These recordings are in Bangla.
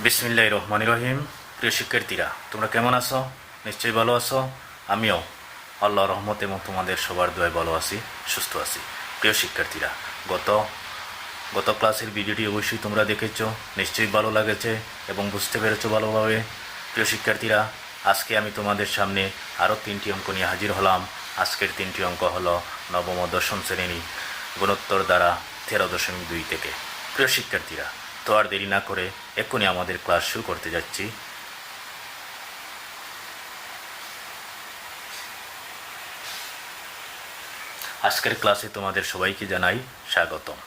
বিসমিল্লাহির রহমানির রহিম। প্রিয় শিক্ষার্থীরা, তোমরা কেমন আছো? নিশ্চয়ই ভালো আছো। আমিও আল্লাহর রহমত এবং তোমাদের সবার দোয়ায় ভালো আছি, সুস্থ আছি। প্রিয় শিক্ষার্থীরা, গত ক্লাসের ভিডিওটি অবশ্যই তোমরা দেখেছো, নিশ্চয়ই ভালো লাগেছে এবং বুঝতে পেরেছো ভালোভাবে। প্রিয় শিক্ষার্থীরা, আজকে আমি তোমাদের সামনে আরও 3টি অঙ্ক নিয়ে হাজির হলাম। আজকের 3টি অঙ্ক হলো নবম ও দশম শ্রেণী গুণোত্তর দ্বারা 13.2 থেকে। প্রিয় শিক্ষার্থীরা, তো আর দেরি না করে এক্ষুনি আমাদের ক্লাস শুরু করতে যাচ্ছি। আজকের ক্লাসে তোমাদের সবাইকে জানাই স্বাগতম।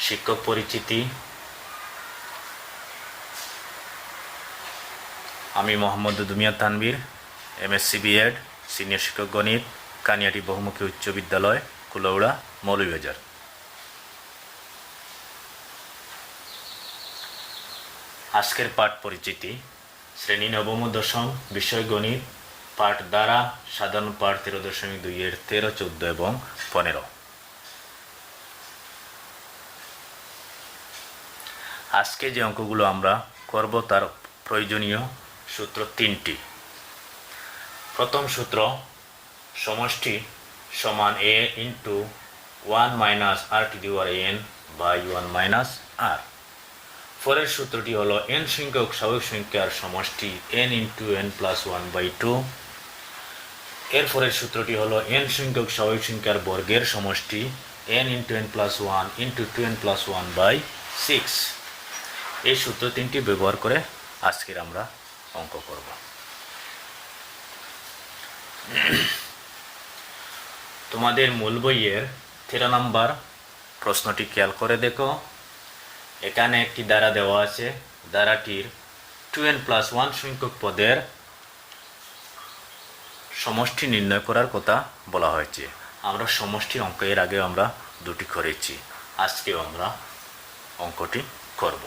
শিক্ষক পরিচিতি। আমি Mohammad Dumiya Tanvir, MSc BEd, senior শিক্ষক গণিত, কানিয়াটি বহুমুখী উচ্চ বিদ্যালয়, কুলাউড়া, মৌলভীবাজার। আজকের পাঠ পরিচিতি। শ্রেণী নবম ও দশম, বিষয় গণিত, পাঠ দ্বারা সাধারণ পাঠ 13.2 এর 13, 14 এবং 15। আজকে যে অঙ্কগুলো আমরা করব তার প্রয়োজনীয় সূত্র 3টি। প্রথম সূত্র, সমষ্টি সমান a into 1 minus r to the power n by 1 minus r। পরের সূত্রটি হলো n সংখ্যক স্বাভাবিক সংখ্যার সমষ্টি n into n plus 1 by 2। এর পরের সূত্রটি হলো n সংখ্যক স্বাভাবিক সংখ্যার বর্গের সমষ্টি n into n plus 1 into 2n plus 1 by 6। এই সূত্র 3টি ব্যবহার করে আজকের আমরা অঙ্ক করব। তোমাদের মূল বইয়ের 13 নম্বর প্রশ্নটি খেয়াল করে দেখো। এখানে একটি দ্বারা দেওয়া আছে। দ্বারাটির 2n প্লাস 1 সংখ্যক পদের সমষ্টি নির্ণয় করার কথা বলা হয়েছে। আমরা সমষ্টির অঙ্ক এর আগে আমরা 2টি করেছি, আজকেও আমরা অঙ্কটি করব।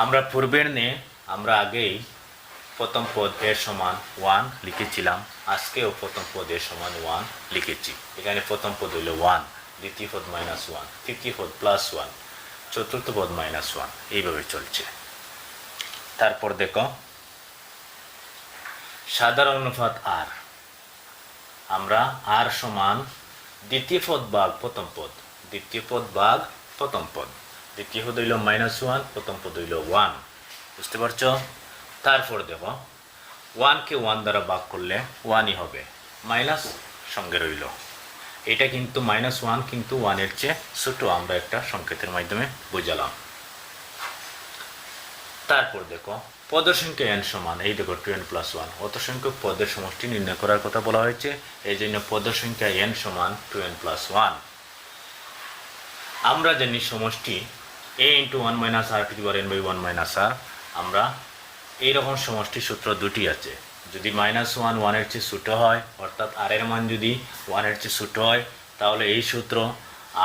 আমরা পূর্বের আমরা আগেই প্রথম পদ এর সমান 1 লিখেছিলাম। আজকেও প্রথম পদ এর সমান 1 লিখেছি। এখানে প্রথম পদ হইল 1, দ্বিতীয় পদ -1, তৃতীয় পদ +1, চতুর্থ পদ -1, এইভাবে চলছে। তারপর দেখো, সাধারণ অনুপাত r। আমরা r সমান দ্বিতীয় পদ ভাগ প্রথম পদ, দ্বিতীয় পদ ভাগ প্রথম পদ। দ্বিতীয় পদ হইল -1, প্রথম পদ হইল 1। বুঝতে পারছো? তারপর দেখো, 1কে 1 দ্বারা ভাগ করলে 1ই হবে, মাইনাস সঙ্গে রইল। এটা কিন্তু -1 কিন্তু 1 এর চেয়ে ছোট, আমরা একটা সংকেতের মাধ্যমে বুঝালাম। তারপর দেখো, পদ সংখ্যা n সমান, এই দেখো 2n প্লাস 1, অত সংখ্যক পদের সমষ্টি নির্ণয় করার কথা বলা হয়েছে। এই জন্য পদ সংখ্যা n সমান 2n প্লাস 1। আমরা জানি সমষ্টি a into 1 minus r to the power n by 1 minus r। আমরা এইরকম সমষ্টি সূত্র 2টি আছে। যদি -1 1 এর চেয়ে ছোট হয়, অর্থাৎ r এর মান যদি 1 এর চেয়ে ছোট হয়, তাহলে এই সূত্র,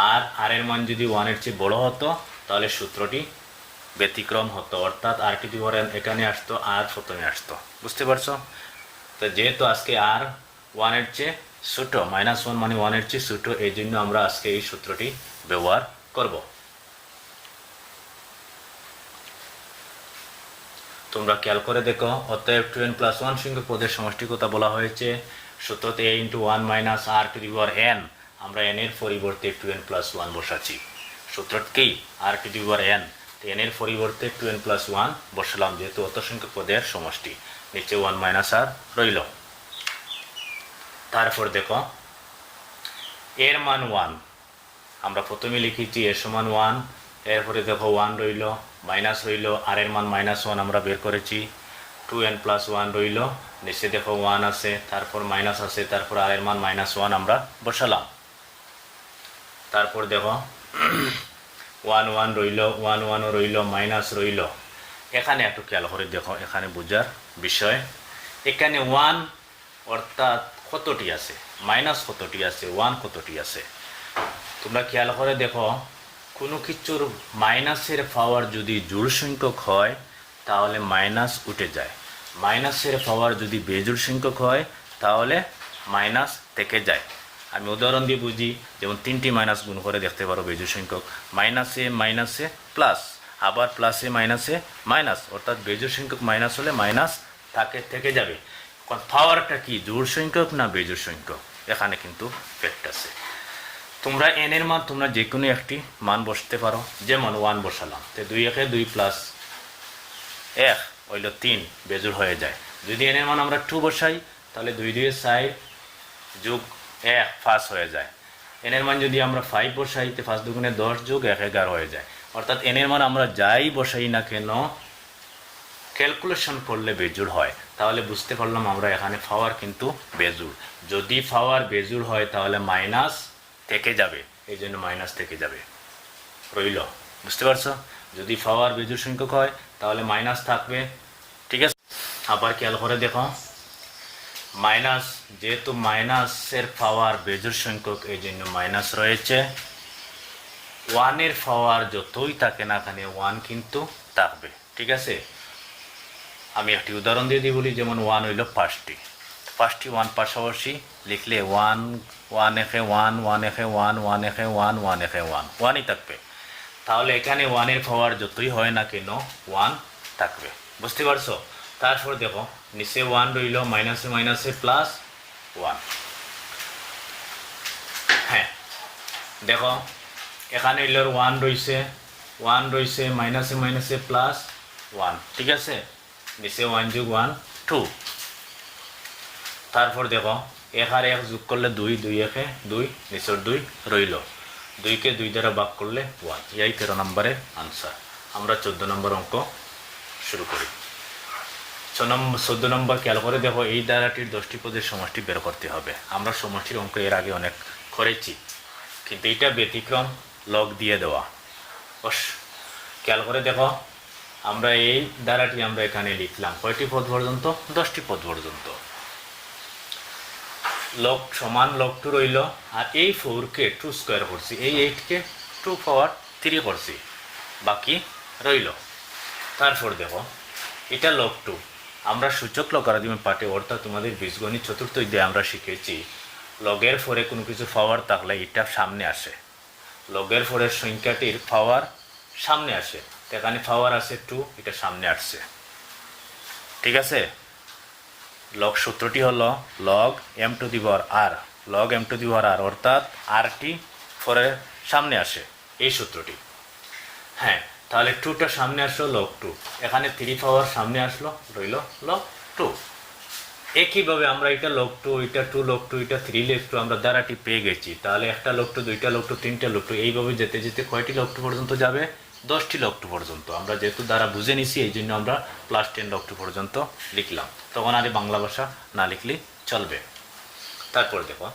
আর r এর মান যদি 1 এর চেয়ে বড় হতো তাহলে সূত্রটি ব্যতিক্রম হতো, অর্থাৎ r to the power n এখানে আসতো, r প্রথমে আসতো। বুঝতে পারছো? তো যেহেতু আজকে r 1 এর চেয়ে ছোট, -1 মানে 1 এর চেয়ে ছোট, এই জন্য আমরা আজকে এই সূত্রটি ব্যবহার করব। তোমরা খেয়াল করে দেখো, অতএব 2n প্লাস 1 সংখ্যক পদের সমষ্টির কথা বলা হয়েছে। সূত্রতে a into 1 minus r to the power n, আমরা n এর পরিবর্তে 2n প্লাস 1 বসাচ্ছি। সূত্রটি কি? r to the power n, n এর পরিবর্তে 2n প্লাস 1 বসালাম, যেহেতু অত সংখ্যক পদের সমষ্টি। নিচে 1 মাইনাস r রইল। তারপর দেখো, এর মান 1, আমরা প্রথমে লিখেছি এর সমান 1। এরপরে দেখো 1 রইল, মাইনাস রইল, আর এর মান -1 আমরা বের করেছি, 2n প্লাস 1 রইল, নিচে দেখো 1 আছে, তারপর মাইনাস আছে, তারপর আর এর মান -1 আমরা বসালাম। তারপর দেখো 1 1 রইল, 1 1 রইল, মাইনাস রইল। এখানে একটু খেয়াল করে দেখো, এখানে বোঝার বিষয়। এখানে 1 অর্থাৎ কতটি আছে, মাইনাস কতটি আছে, 1 কতটি আছে। তোমরা খেয়াল করে দেখো, কোনো কিছুর মাইনাসের পাওয়ার যদি জোড় সংখ্যক হয় তাহলে মাইনাস উঠে যায়, মাইনাসের পাওয়ার যদি বেজোড় সংখ্যক হয় তাহলে মাইনাস থেকে যায়। আমি উদাহরণ দিয়ে বুঝি, যেমন 3টি মাইনাস গুণ করে দেখতে পারো বেজোড় সংখ্যক, মাইনাসে মাইনাসে প্লাস, আবার প্লাসে মাইনাসে মাইনাস, অর্থাৎ বেজোড় সংখ্যক মাইনাস হলে মাইনাস থেকে যাবে। পাওয়ারটা কি জোড় সংখ্যক না বেজোড় সংখ্যক, এখানে কিন্তু ফ্যাক্ট আছে। তোমরা এন এর মান তোমরা যে কোনো একটি মান বসতে পারো, যেমন 1 বসালাম, তো 2 একে 2 প্লাস 1 হইল 3, বেজোড় হয়ে যায়। যদি এন এর মান আমরা 2 বসাই, তাহলে 2 2 4 যোগ 1 5 হয়ে যায়। এন এর মান যদি আমরা 5 বসাই, তো 5 দুগুণে 10 যোগ 1 11 হয়ে যায়। অর্থাৎ এন এর মান আমরা যাই বসাই না কেন ক্যালকুলেশন করলে বেজোড় হয়। তাহলে বুঝতে পারলাম আমরা এখানে পাওয়ার কিন্তু বেজোড়। যদি পাওয়ার বেজোড় হয় তাহলে মাইনাস থেকে যাবে, এই জন্য মাইনাস থেকে যাবে রইল। বুঝতে পারছো? যদি পাওয়ার বেজোড় সংখ্যক হয় তাহলে মাইনাস থাকবে। ঠিক আছে, আবার খেয়াল করে দেখো, মাইনাস, যেহেতু মাইনাসের পাওয়ার বেজোড় সংখ্যক এই জন্য মাইনাস রয়েছে। 1-এর পাওয়ার যতই থাকে না কেন 1 কিন্তু থাকবে। ঠিক আছে, আমি একটি উদাহরণ দিয়ে দিই বলি, যেমন 1 হইল 5টি 1 পাশাপাশি লিখলে 1 1 একে 1 1 একে 1 1 একে 1 1 একে 1 1ই থাকবে। তাহলে এখানে 1-এর পাওয়ার যতই হয় না কেন 1 থাকবে। বুঝতে পারছো? তারপর দেখো নিচে 1 রইল, মাইনাসে মাইনাসে প্লাস 1। হ্যাঁ দেখো এখানে হইল 1 রয়েছে, মাইনাসে মাইনাসে প্লাস 1। ঠিক আছে, নিচে 1 যোগ 1 2। তারপর দেখো 1 আর 1 যোগ করলে 2, 2 একে 2, নিচের 2 রইল, 2কে 2 দ্বারা ভাগ করলে 1। এই 13 নম্বরের আনসার। আমরা 14 নম্বর অঙ্ক শুরু করি। 14 নম্বর খেয়াল করে দেখো, এই ধারাটির 10টি পদের সমষ্টি বের করতে হবে। আমরা সমষ্টির অঙ্ক এর আগে অনেক করেছি, কিন্তু এটা ব্যতিক্রম, লগ দিয়ে দেওয়া। খেয়াল করে দেখো, আমরা এই ধারাটি আমরা এখানে লিখলাম কয়টি পদ পর্যন্ত? 10টি পদ পর্যন্ত। লগ সমান লগ 2 রইল, আর এই 4কে 2 স্কোয়ার করছি, এই 8কে 2 পাওয়ার 3 করছি, বাকি রইল। তারপর দেখো এটা লগ 2, আমরা সূচক লগারিদমের পাঠে অর্থাৎ তোমাদের বীজগণিত চতুর্থ অধ্যায়ে আমরা শিখেছি, লগের পরে কোনো কিছু পাওয়ার থাকলে এটা সামনে আসে, লগের পরের সংখ্যাটির পাওয়ার সামনে আসে। এখানে পাওয়ার আছে 2, এটা সামনে আসছে। ঠিক আছে, লগ সূত্রটি হলো log m two the power r, log m two the power r, অর্থাৎ rটি পরের সামনে আসে, এই সূত্রটি। হ্যাঁ, তাহলে 2টা সামনে আসলো, লগ 2, এখানে 3 পাওয়ার সামনে আসলো, রইল লগ 2। একইভাবে আমরা এটা লগ 2, এটা 2 লগ 2, এটা 3 লগ 2 আমরা দ্বারাটি পেয়ে গেছি। তাহলে একটা লগ 2, 2টা লগ 2, 3টা লগ 2, এইভাবে যেতে যেতে কয়টি লগ 2 পর্যন্ত যাবে? 10টি লগ 2 পর্যন্ত। আমরা যেহেতু দ্বারা বুঝে নিছি এই জন্য আমরা +10 লগ 2 পর্যন্ত লিখলাম, তখন আর বাংলা ভাষা না লিখলেই চলবে। তারপর দেখো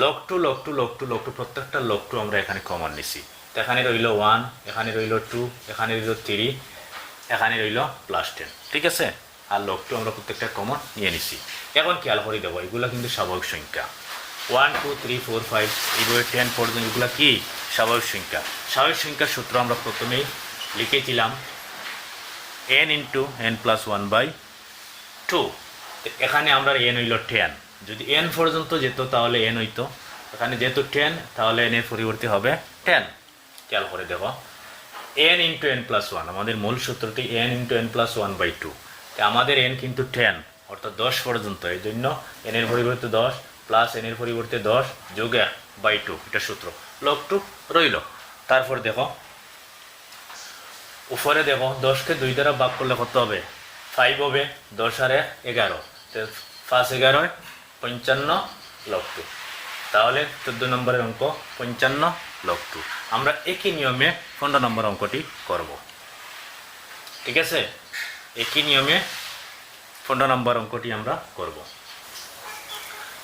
লগ 2 লগ 2 লগ 2 লগ 2, প্রত্যেকটা লগ 2 আমরা এখানে কমন নিছি। তো এখানে রইল 1, এখানে রইল 2, এখানে রইল 3, এখানে রইল +10। ঠিক আছে, আর লগ 2 আমরা প্রত্যেকটা কমন নিয়ে নিছি। এখন খেয়াল করে দেবো, এগুলো কিন্তু স্বাভাবিক সংখ্যা। 1 2 3 4 5 এইভাবে 10 পর্যন্ত এগুলো কি স্বাভাবিক সংখ্যা। স্বাভাবিক সংখ্যার সূত্র আমরা প্রথমেই লিখেছিলাম n × n + 1/2। এখানে আমরা n হইল 10, যদি n পর্যন্ত যেত তাহলে n হইতো, এখানে যেহেতু 10 তাহলে n এর পরিবর্তে হবে 10। খেয়াল করে দেখো n × n + 1, আমাদের মূল সূত্রটি n × n + 1/2। আমাদের n কিন্তু 10, অর্থাৎ 10 পর্যন্ত, এই জন্য n এর পরিবর্তে 10 প্লাস n এর পরিবর্তে 10 যোগ 1/2, এটা সূত্র। লগ 2 রইল। তারপর দেখো উপরে দেখো 10কে 2 দ্বারা ভাগ করলে কত হবে? 5 হবে, 10 আর 1 11, 5 11 55 লগ 2। তাহলে 14 নম্বরের অঙ্ক 55 লগ 2। আমরা একই নিয়মে 15 নম্বর অঙ্কটি করব। ঠিক আছে, একই নিয়মে 15 নম্বর অঙ্কটি আমরা করব।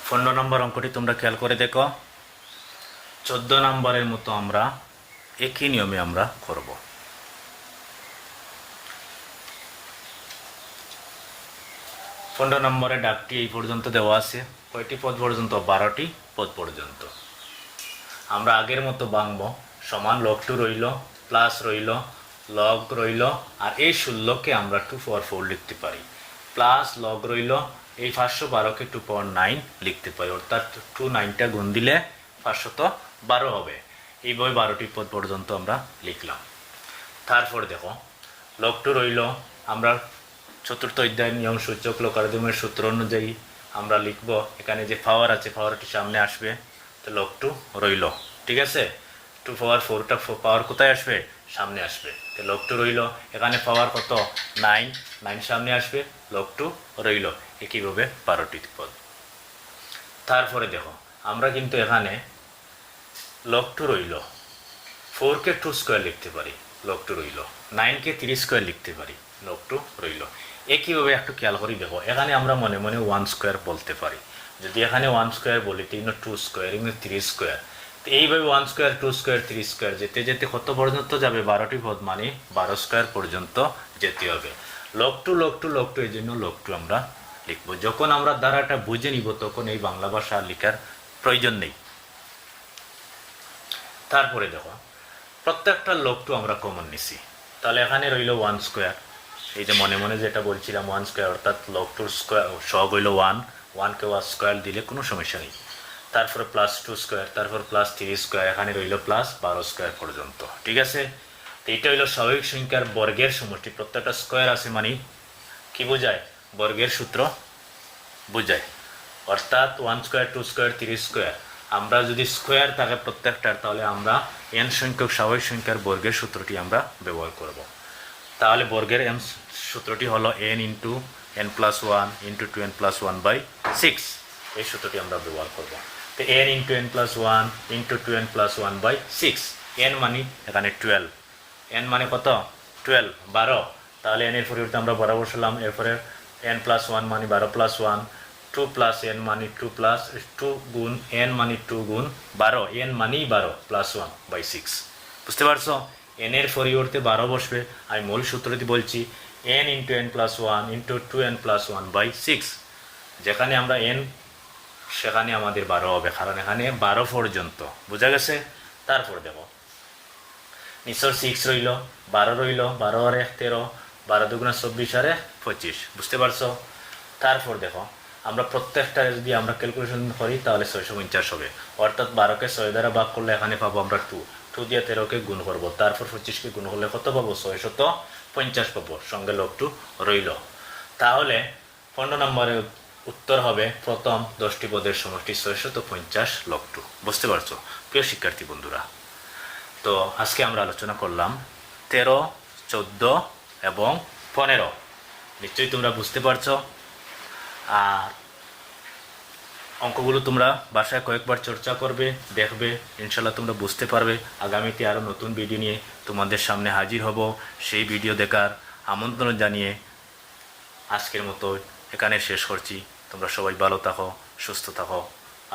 15 নম্বর অঙ্কটি তোমরা খেয়াল করে দেখো, 14 নম্বরের মতো আমরা একই নিয়মে আমরা করব। 15 নম্বরের ডাকটি এই পর্যন্ত দেওয়া আছে, কয়টি পদ পর্যন্ত? 12টি পদ পর্যন্ত। আমরা আগের মতো ভাঙব, সমান লগ 2 রইল, প্লাস রইল, লগ রইল, আর এই 16কে আমরা 2 × 4 লিখতে পারি, প্লাস লগ রইল, এই 512কে 2 পাওয়ার 9 লিখতে পারি, অর্থাৎ 9টা গুণ দিলে 512 হবে। এইভাবে 12টি পদ পর্যন্ত আমরা লিখলাম। তারপর দেখো লগ টু রইল, আমরা চতুর্থ অধ্যায় নিয়ম সূচক লগারিদমের সূত্র অনুযায়ী আমরা লিখব, এখানে যে পাওয়ার আছে পাওয়ারটি সামনে আসবে, তো লগ টু রইল, ঠিক আছে। 2 পাওয়ার 4টা পাওয়ার কোথায় আসবে? সামনে আসবে, তো লগ টু রইল। এখানে পাওয়ার কত? 9, 9 সামনে আসবে, লগ টু রইল। একইভাবে 12টি পদ। তারপরে দেখো আমরা কিন্তু এখানে লগ টু রইল, 4কে 2 স্কোয়ার লিখতে পারি, লগ টু রইল। 9কে 3 স্কোয়ার লিখতে পারি, লগ টু রইল। একইভাবে একটু খেয়াল করি দেখো, এখানে আমরা মনে মনে 1 স্কোয়ার বলতে পারি। যদি এখানে 1 স্কোয়ার বলি তো 2 স্কোয়ার, 3 স্কোয়ার। তো এইভাবে 1 স্কোয়ার, 2 স্কোয়ার, 3 স্কোয়ার যেতে যেতে কত পর্যন্ত যাবে? 12টি পদ, মানে 12 স্কোয়ার পর্যন্ত যেতে হবে। Log two log two log two, এই জন্য লগ টু আমরা লিখবো। যখন আমরা ধারাটা বুঝে নিব তখন এই বাংলা ভাষা লেখার প্রয়োজন নেই। তারপরে দেখো প্রত্যেকটা লগ টু আমরা কমন নিছি, তাহলে এখানে রইল 1 স্কোয়ার। এই যে মনে মনে যেটা বলছিলাম 1 স্কোয়ার, অর্থাৎ লগ টুর স্কোয়ার সহগ হইল 1, 1কে 1 স্কোয়ার দিলে কোনো সমস্যা নেই। তারপরে প্লাস 2 স্কোয়ার, তারপর প্লাস 3 স্কোয়ার, এখানে রইল প্লাস 12 স্কোয়ার পর্যন্ত, ঠিক আছে। তো এইটা হইল স্বাভাবিক সংখ্যার বর্গের সমষ্টি। প্রত্যেকটা স্কোয়ার আছে মানে কি বোঝায়? বর্গের সূত্র বোঝায়, অর্থাৎ 1 স্কোয়ার, 2 স্কোয়ার, 3 স্কোয়ার। আমরা যদি স্কোয়ার থাকে প্রত্যেকটার, তাহলে আমরা n সংখ্যক স্বাভাবিক সংখ্যার বর্গের সূত্রটি আমরা ব্যবহার করব। তাহলে বর্গের n সূত্রটি হলো n into n plus 1 into 2n plus 1/6, এই সূত্রটি আমরা ব্যবহার করব। তো n into n plus 1 into 2n plus 1/6, n মানে এখানে 12, n মানে কত? 12, 12। তাহলে n এর পরিবর্তে আমরা 12 বসালাম, এরপরে n প্লাস 1 মানে 12 প্লাস 1, 2 প্লাস n মানে 2 প্লাস 2 গুণ n মানে 2 গুণ 12, n মানেই 12 প্লাস 1/6, বুঝতে পারছো? n এর পরিবর্তে 12 বসবে। আমি মূল সূত্রটি বলছি, n into n plus 1 into 2n plus 1/6। যেখানে আমরা n, সেখানে আমাদের 12 হবে, কারণ এখানে 12 পর্যন্ত, বোঝা গেছে? তারপর দেখো নিচর 6 রইল, 12 রইল, 12 আর 1 13, 12 দুগুণা 24 আর 1 25, বুঝতে পারছো? তারপর দেখো আমরা প্রত্যেকটা যদি আমরা ক্যালকুলেশন করি তাহলে 650 হবে, অর্থাৎ 12কে 6 দ্বারা ভাগ করলে এখানে পাবো আমরা 2 দিয়ে 13কে গুণ করবো, তারপর 25কে গুণ করলে কত পাবো? 650 পাবো, সঙ্গে লগ টু রইল। তাহলে 15 নম্বরের উত্তর হবে প্রথম 10টি পদের সমষ্টি 650 লগ টু, বুঝতে পারছো প্রিয় শিক্ষার্থী বন্ধুরা? তো আজকে আমরা আলোচনা করলাম 13, 14 এবং 15। নিশ্চয়ই তোমরা বুঝতে পারছো। আর অঙ্কগুলো তোমরা বাসায় কয়েকবার চর্চা করবে, দেখবে, ইনশাল্লাহ তোমরা বুঝতে পারবে। আগামীতে আরও নতুন ভিডিও নিয়ে তোমাদের সামনে হাজির হব। সেই ভিডিও দেখার আমন্ত্রণ জানিয়ে আজকের মতো এখানে শেষ করছি। তোমরা সবাই ভালো থাকো, সুস্থ থাকো।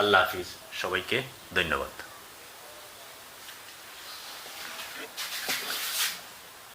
আল্লাহ হাফিজ, সবাইকে ধন্যবাদ।